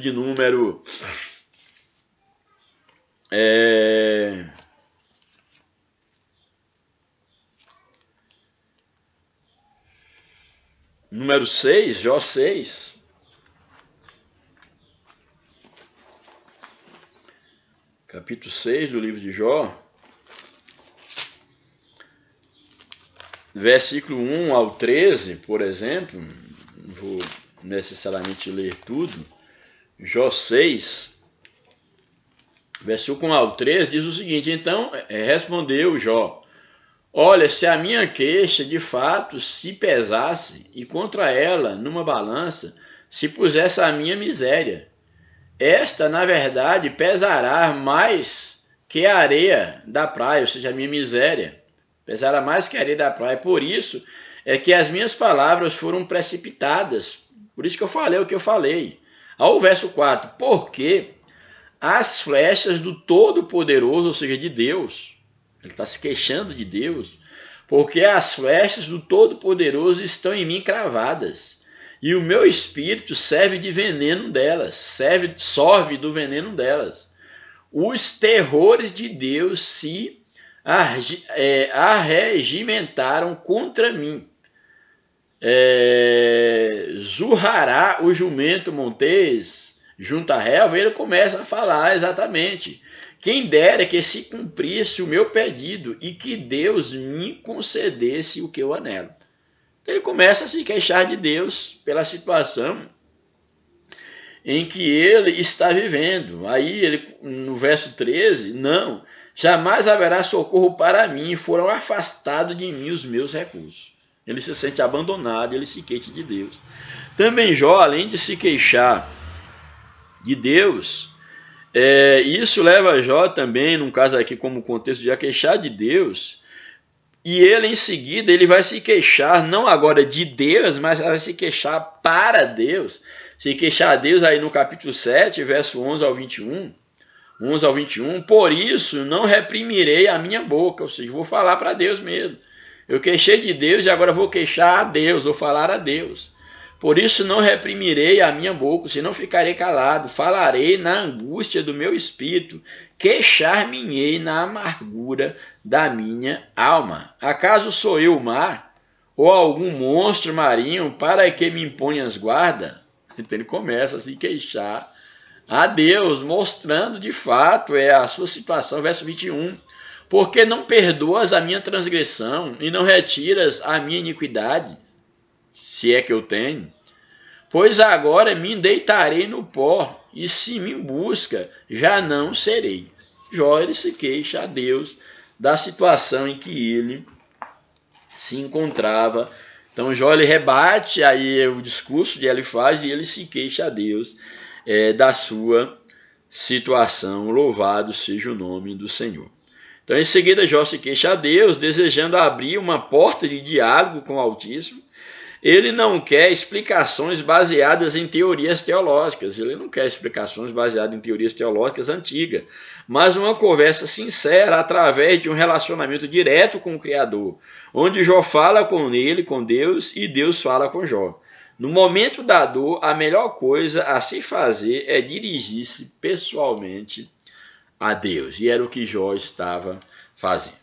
de número... número 6, Jó 6. Capítulo 6 do livro de Jó. Versículo 1 ao 13, por exemplo. Não vou necessariamente ler tudo. Jó 6, versículo 1 ao 13, diz o seguinte: então respondeu Jó: olha, se a minha queixa de fato se pesasse, e contra ela, numa balança, se pusesse a minha miséria, esta, na verdade, pesará mais que a areia da praia, ou seja, a minha miséria, pesará mais que a areia da praia. Por isso é que as minhas palavras foram precipitadas, por isso que eu falei o que eu falei. Ao verso 4, porque as flechas do Todo-Poderoso, ou seja, de Deus, ele está se queixando de Deus, porque as flechas do Todo-Poderoso estão em mim cravadas, e o meu espírito serve de veneno delas, sorve do veneno delas. Os terrores de Deus se arregimentaram contra mim. Zurrará o jumento montês junto à relva. Ele começa a falar exatamente: quem dera que se cumprisse o meu pedido e que Deus me concedesse o que eu anelo. Ele começa a se queixar de Deus pela situação em que ele está vivendo. Aí ele, no verso 13, não, jamais haverá socorro para mim, foram afastados de mim os meus recursos. Ele se sente abandonado, ele se queixa de Deus. Também Jó, além de se queixar de Deus, isso leva Jó também, num caso aqui como contexto de a queixar de Deus, e ele em seguida ele vai se queixar não agora de Deus, mas vai se queixar para Deus, se queixar a Deus aí no capítulo 7, verso 11 ao 21, por isso não reprimirei a minha boca, ou seja, vou falar para Deus mesmo. Eu queixei de Deus e agora vou queixar a Deus, vou falar a Deus. Por isso não reprimirei a minha boca, senão ficarei calado. Falarei na angústia do meu espírito, queixar-me-ei na amargura da minha alma. Acaso sou eu o mar, ou algum monstro marinho, para que me imponhas guarda? Então ele começa a se queixar a Deus, mostrando de fato a sua situação. Verso 21. Porque não perdoas a minha transgressão e não retiras a minha iniquidade, se é que eu tenho? Pois agora me deitarei no pó, e se me busca, já não serei. Jó, ele se queixa a Deus da situação em que ele se encontrava. Então Jó, ele rebate aí o discurso de Elifaz e ele se queixa a Deus da sua situação. Louvado seja o nome do Senhor. Então, em seguida, Jó se queixa a Deus, desejando abrir uma porta de diálogo com o Altíssimo. Ele não quer explicações baseadas em teorias teológicas, antigas, mas uma conversa sincera através de um relacionamento direto com o Criador, onde Jó fala com ele, com Deus, e Deus fala com Jó. No momento da dor, a melhor coisa a se fazer é dirigir-se pessoalmente a Deus. E era o que Jó estava fazendo.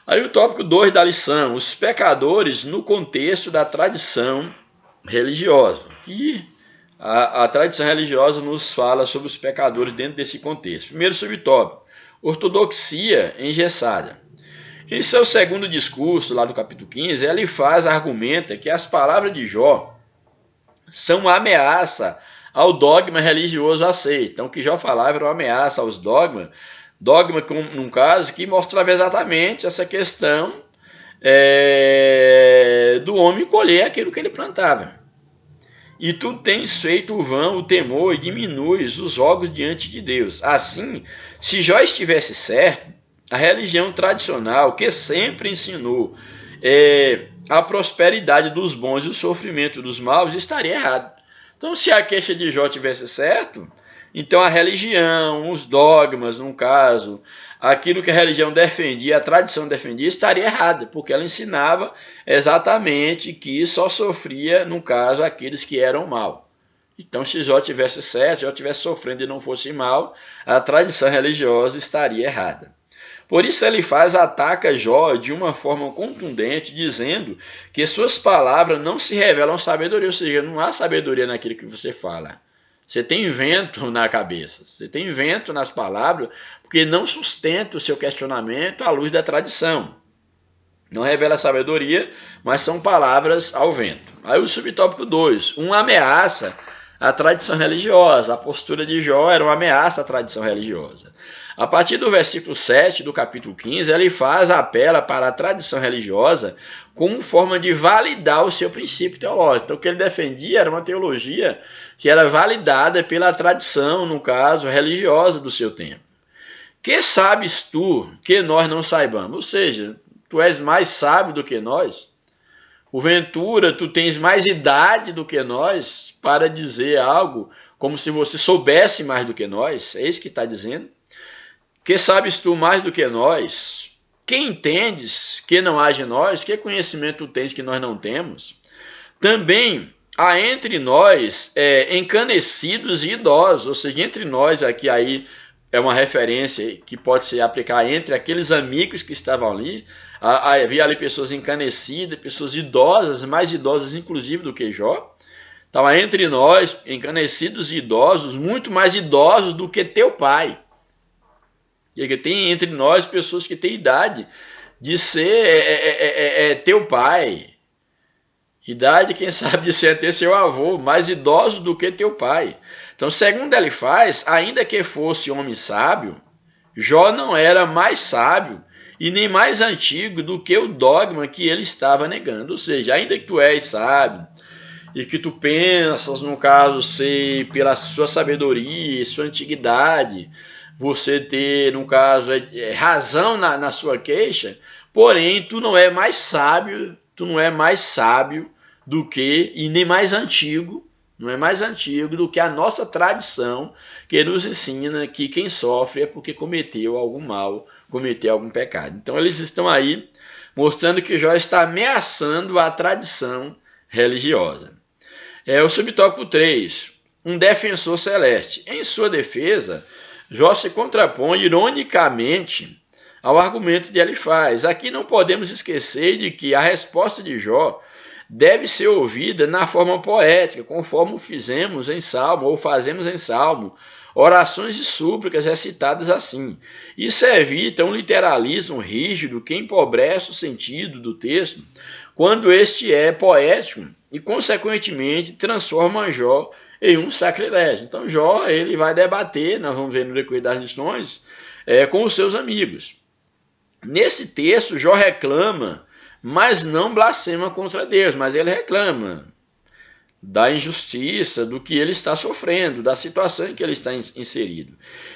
Aí o tópico 2 da lição, os pecadores no contexto da tradição religiosa. E a tradição religiosa nos fala sobre os pecadores dentro desse contexto. Primeiro subtópico, ortodoxia engessada. Em seu segundo discurso, lá do capítulo 15, ele argumenta que as palavras de Jó são uma ameaça ao dogma religioso aceito. Então, o que Jó falava era uma ameaça aos dogma, num caso, que mostrava exatamente essa questão do homem colher aquilo que ele plantava. E tu tens feito vão o temor e diminuis os jogos diante de Deus. Assim, se Jó estivesse certo, a religião tradicional, que sempre ensinou a prosperidade dos bons e o sofrimento dos maus, estaria errado. Então, se a queixa de Jó tivesse certo, então a religião, os dogmas, no caso, aquilo que a religião defendia, a tradição defendia, estaria errada, porque ela ensinava exatamente que só sofria, no caso, aqueles que eram mal. Então, se Jó tivesse certo, Jó tivesse sofrendo e não fosse mal, a tradição religiosa estaria errada. Por isso ele ataca Jó de uma forma contundente, dizendo que suas palavras não se revelam sabedoria, ou seja, não há sabedoria naquilo que você fala. Você tem vento na cabeça, você tem vento nas palavras, porque não sustenta o seu questionamento à luz da tradição. Não revela sabedoria, mas são palavras ao vento. Aí o subtópico 2, uma ameaça à tradição religiosa. A postura de Jó era uma ameaça à tradição religiosa. A partir do versículo 7 do capítulo 15, ele apela para a tradição religiosa como forma de validar o seu princípio teológico. Então, o que ele defendia era uma teologia que era validada pela tradição, no caso, religiosa do seu tempo. Que sabes tu que nós não saibamos? Ou seja, tu és mais sábio do que nós? Porventura, tu tens mais idade do que nós para dizer algo como se você soubesse mais do que nós? É isso que está dizendo. Que sabes tu mais do que nós? Que entendes que não há de nós? Que conhecimento tu tens que nós não temos? Também há entre nós encanecidos e idosos, ou seja, entre nós aqui aí é uma referência que pode se aplicar entre aqueles amigos que estavam ali. Havia ali pessoas encanecidas, pessoas idosas, mais idosas inclusive do que Jó. Então, entre nós, encanecidos e idosos, muito mais idosos do que teu pai. E que tem entre nós pessoas que têm idade de ser teu pai. Idade, quem sabe, de ser até seu avô, mais idosos do que teu pai. Então, segundo ele ainda que fosse homem sábio, Jó não era mais sábio e nem mais antigo do que o dogma que ele estava negando. Ou seja, ainda que tu és sábio e que tu pensas, no caso, ser pela sua sabedoria e sua antiguidade, você ter, no caso, razão na sua queixa, porém, tu não é mais sábio do que, e nem mais antigo, não é mais antigo do que a nossa tradição, que nos ensina que quem sofre é porque cometeu algum mal, cometeu algum pecado. Então, eles estão aí mostrando que Jó está ameaçando a tradição religiosa. O subtópico 3, um defensor celeste. Em sua defesa, Jó se contrapõe ironicamente ao argumento de Elifaz. Aqui não podemos esquecer de que a resposta de Jó deve ser ouvida na forma poética, conforme fizemos em Salmo, ou fazemos em Salmo, orações e súplicas recitadas assim. Isso evita um literalismo rígido que empobrece o sentido do texto, quando este é poético e, consequentemente, transforma Jó em um sacrilégio. Então, Jó ele vai debater, nós vamos ver no decorrer das lições, com os seus amigos. Nesse texto, Jó reclama, mas não blasfema contra Deus, mas ele reclama da injustiça, do que ele está sofrendo, da situação em que ele está inserido.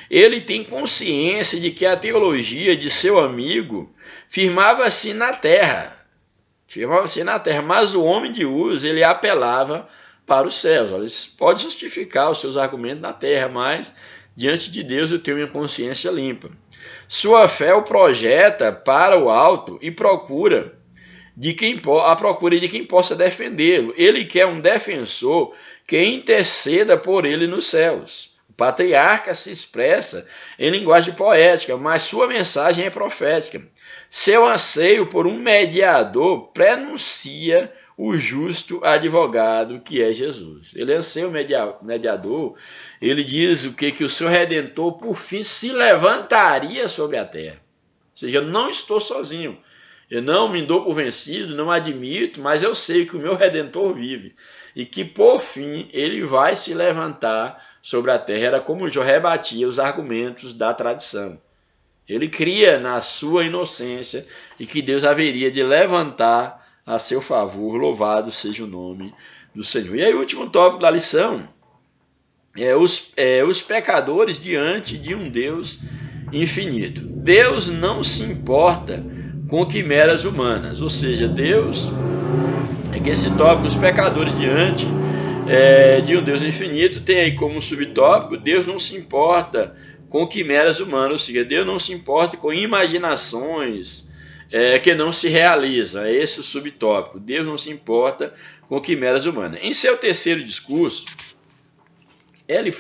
Ele tem consciência de que a teologia de seu amigo firmava-se na terra, mas o homem de Uz, ele apelava para os céus. Ele pode justificar os seus argumentos na terra, mas diante de Deus eu tenho minha consciência limpa. Sua fé o projeta para o alto e procura de quem possa defendê-lo. Ele quer um defensor que interceda por ele nos céus. O patriarca se expressa em linguagem poética, mas sua mensagem é profética. Seu anseio por um mediador prenuncia o justo advogado que é Jesus. Ele é seu mediador. Ele diz o que o seu Redentor, por fim, se levantaria sobre a terra. Ou seja, eu não estou sozinho. Eu não me dou por vencido, não admito, mas eu sei que o meu Redentor vive. E que, por fim, ele vai se levantar sobre a terra. Era como Jó rebatia os argumentos da tradição. Ele cria na sua inocência e que Deus haveria de levantar a seu favor. Louvado seja o nome do Senhor. E aí o último tópico da lição é os pecadores diante de um Deus infinito. Deus não se importa com quimeras humanas, ou seja, Deus é que esse tópico, os pecadores diante de um Deus infinito, tem aí como subtópico, Deus não se importa com quimeras humanas, ou seja, Deus não se importa com imaginações que não se realizam. É esse o subtópico. Deus não se importa com quimeras humanas. Em seu terceiro discurso, ele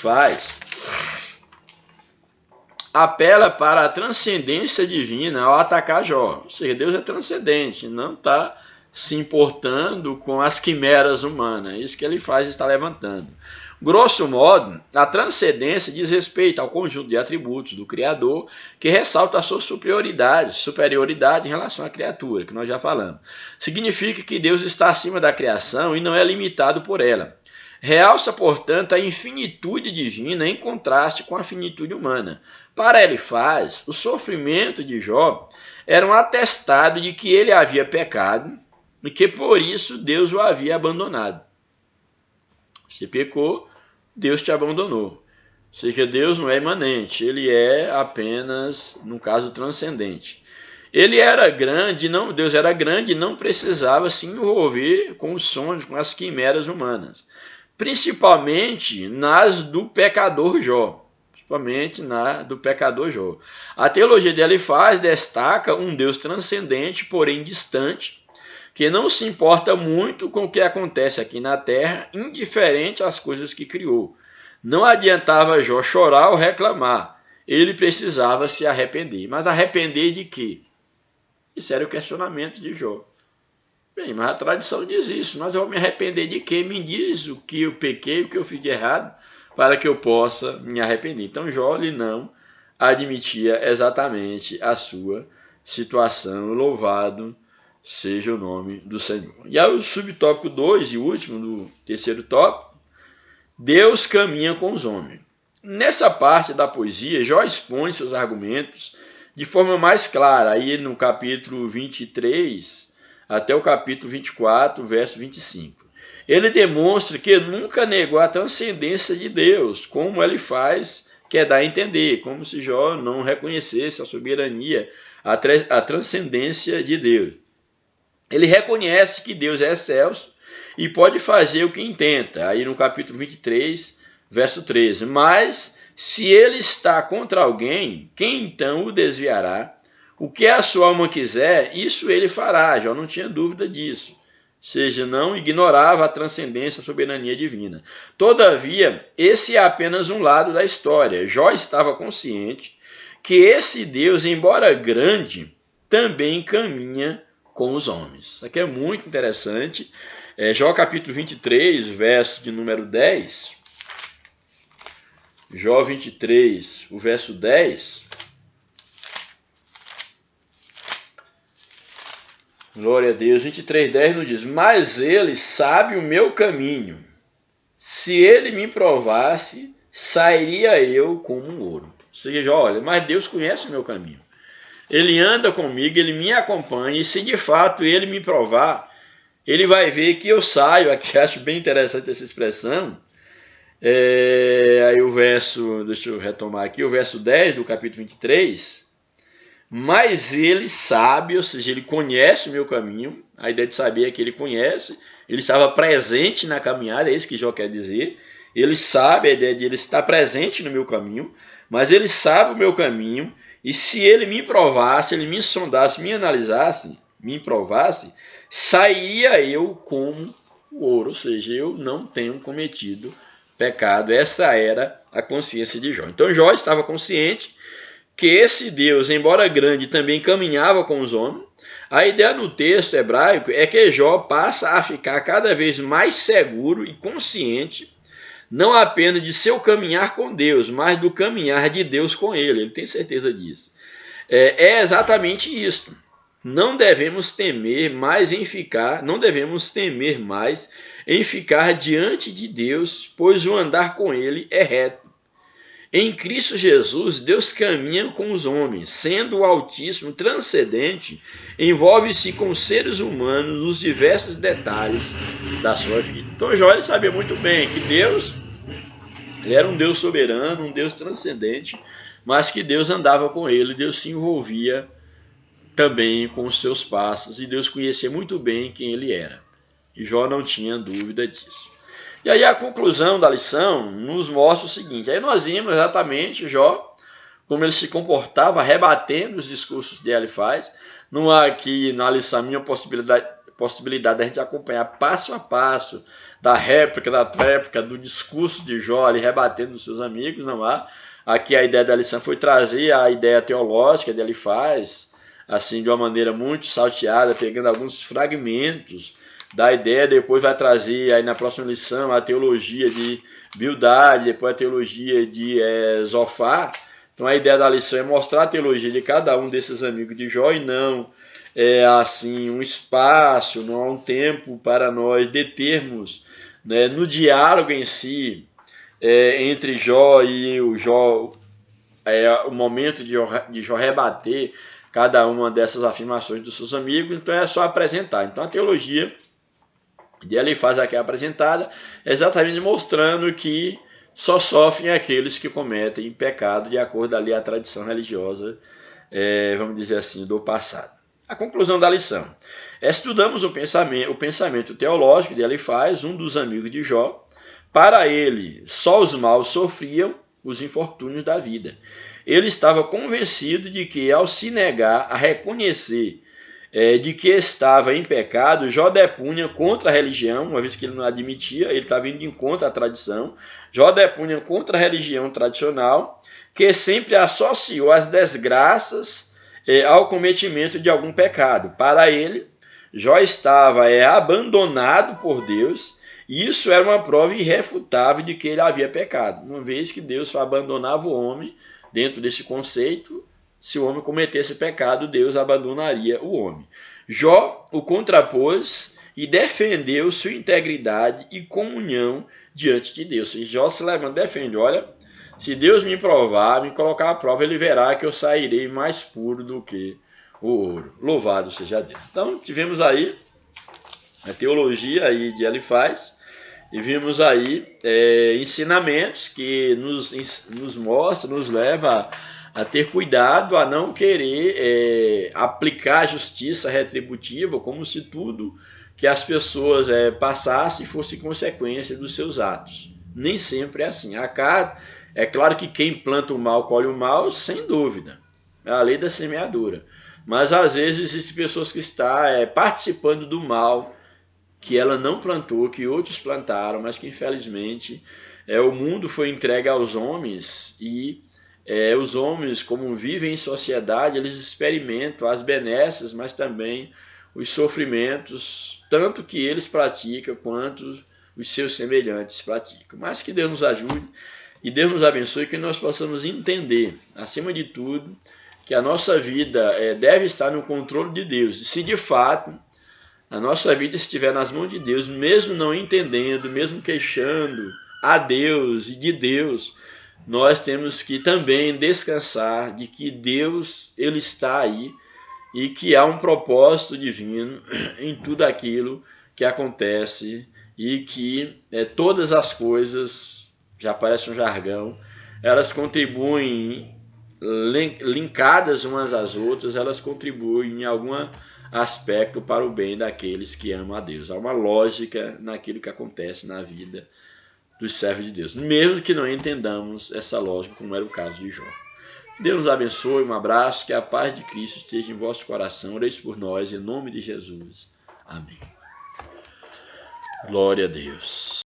apela para a transcendência divina ao atacar Jó. Ou seja, Deus é transcendente, não está se importando com as quimeras humanas. Isso que ele faz, está levantando. Grosso modo, a transcendência diz respeito ao conjunto de atributos do Criador, que ressalta a sua superioridade em relação à criatura, que nós já falamos. Significa que Deus está acima da criação e não é limitado por ela. Realça, portanto, a infinitude divina em contraste com a finitude humana. Para Elifaz, o sofrimento de Jó era um atestado de que ele havia pecado e que por isso Deus o havia abandonado. Você pecou, Deus te abandonou. Ou seja, Deus não é imanente, ele é apenas, no caso, transcendente. Ele era grande, Deus era grande e não precisava se envolver com os sonhos, com as quimeras humanas. Principalmente nas do pecador Jó. A teologia de Elifaz destaca um Deus transcendente, porém distante, que não se importa muito com o que acontece aqui na terra, indiferente às coisas que criou. Não adiantava Jó chorar ou reclamar, ele precisava se arrepender. Mas arrepender de quê? Isso era o questionamento de Jó. Bem, mas a tradição diz isso, mas eu vou me arrepender de quê? Me diz o que eu pequei, o que eu fiz de errado, para que eu possa me arrepender. Então Jó ele não admitia exatamente a sua situação. Louvado seja o nome do Senhor. E aí o subtópico 2 e último do terceiro tópico, Deus caminha com os homens. Nessa parte da poesia, Jó expõe seus argumentos de forma mais clara, aí no capítulo 23 até o capítulo 24, verso 25. Ele demonstra que nunca negou a transcendência de Deus, como ele faz, quer dar a entender, como se Jó não reconhecesse a soberania, a transcendência de Deus. Ele reconhece que Deus é excelso e pode fazer o que intenta. Aí no capítulo 23, verso 13. Mas se ele está contra alguém, quem então o desviará? O que a sua alma quiser, isso ele fará. Jó não tinha dúvida disso. Ou seja, não ignorava a transcendência, a soberania divina. Todavia, esse é apenas um lado da história. Jó estava consciente que esse Deus, embora grande, também caminha com os homens. Isso aqui é muito interessante. Jó capítulo 23, verso de número 10. Jó 23, o verso 10. Glória a Deus. 23, 10 nos diz: mas ele sabe o meu caminho. Se ele me provasse, sairia eu como um ouro. Ou seja, olha, mas Deus conhece o meu caminho. Ele anda comigo, ele me acompanha, e se de fato ele me provar, ele vai ver que eu saio. Aqui acho bem interessante essa expressão. Aí o verso, deixa eu retomar aqui, o verso 10 do capítulo 23. Mas ele sabe, ou seja, ele conhece o meu caminho. A ideia de saber é que ele conhece, ele estava presente na caminhada, é isso que Jó quer dizer. Ele sabe, a ideia de ele estar presente no meu caminho, mas ele sabe o meu caminho. E se ele me provasse, ele me sondasse, me analisasse, me provasse, sairia eu como o ouro. Ou seja, eu não tenho cometido pecado. Essa era a consciência de Jó. Então Jó estava consciente que esse Deus, embora grande, também caminhava com os homens. A ideia no texto hebraico é que Jó passa a ficar cada vez mais seguro e consciente, não apenas de seu caminhar com Deus, mas do caminhar de Deus com ele. Ele tem certeza disso. É exatamente isto. Não devemos temer mais em ficar diante de Deus, pois o andar com ele é reto. Em Cristo Jesus, Deus caminha com os homens, sendo o Altíssimo transcendente, envolve-se com os seres humanos nos diversos detalhes da sua vida. Então Jó ele sabia muito bem que Deus era um Deus soberano, um Deus transcendente, mas que Deus andava com ele, Deus se envolvia também com os seus passos, e Deus conhecia muito bem quem ele era. E Jó não tinha dúvida disso. E aí a conclusão da lição nos mostra o seguinte, aí nós vimos exatamente Jó, como ele se comportava, rebatendo os discursos de Elifaz. Não há aqui na lição minha possibilidade da gente acompanhar passo a passo da réplica, da tréplica, do discurso de Jó, ali rebatendo os seus amigos, não há. Aqui a ideia da lição foi trazer a ideia teológica de Elifaz, assim, de uma maneira muito salteada, pegando alguns fragmentos da ideia, depois vai trazer aí na próxima lição a teologia de Bildad, depois a teologia de Zofar. Então a ideia da lição é mostrar a teologia de cada um desses amigos de Jó e não assim um espaço, não há um tempo para nós determos, né, no diálogo em si entre Jó e o Jó, o momento de Jó rebater cada uma dessas afirmações dos seus amigos. Então é só apresentar. Então a teologia de Elifaz aqui apresentada, exatamente mostrando que só sofrem aqueles que cometem pecado de acordo ali à tradição religiosa, vamos dizer assim, do passado. A conclusão da lição. Estudamos o pensamento teológico de Elifaz, um dos amigos de Jó. Para ele, só os maus sofriam os infortúnios da vida. Ele estava convencido de que, ao se negar a reconhecer de que estava em pecado, Jó depunha contra a religião, uma vez que ele não admitia, ele estava indo em contra a tradição. Jó depunha contra a religião tradicional, que sempre associou as desgraças ao cometimento de algum pecado. Para ele, Jó estava abandonado por Deus, e isso era uma prova irrefutável de que ele havia pecado. Uma vez que Deus abandonava o homem, dentro desse conceito, se o homem cometesse pecado, Deus abandonaria o homem. Jó o contrapôs e defendeu sua integridade e comunhão diante de Deus. E Jó se levanta e defende, olha, se Deus me provar, me colocar à prova, ele verá que eu sairei mais puro do que o ouro. Louvado seja Deus. Então, tivemos aí a teologia aí de Elifaz e vimos aí ensinamentos que nos mostra, nos leva a ter cuidado, a não querer aplicar a justiça retributiva como se tudo que as pessoas passassem fosse consequência dos seus atos. Nem sempre é assim. É claro que quem planta o mal colhe o mal, sem dúvida. É a lei da semeadura. Mas às vezes existem pessoas que estão participando do mal que ela não plantou, que outros plantaram, mas que infelizmente o mundo foi entregue aos homens e os homens, como vivem em sociedade, eles experimentam as benesses, mas também os sofrimentos, tanto que eles praticam quanto os seus semelhantes praticam. Mas que Deus nos ajude e Deus nos abençoe, que nós possamos entender, acima de tudo, que a nossa vida deve estar no controle de Deus. E se de fato a nossa vida estiver nas mãos de Deus, mesmo não entendendo, mesmo queixando a Deus e de Deus, nós temos que também descansar de que Deus ele está aí e que há um propósito divino em tudo aquilo que acontece e que todas as coisas, já parece um jargão, elas contribuem linkadas umas às outras, elas contribuem em algum aspecto para o bem daqueles que amam a Deus. Há uma lógica naquilo que acontece na vida dos servos de Deus, mesmo que não entendamos essa lógica, como era o caso de Jó. Deus nos abençoe, um abraço, que a paz de Cristo esteja em vosso coração. Oreis por nós, em nome de Jesus. Amém. Glória a Deus.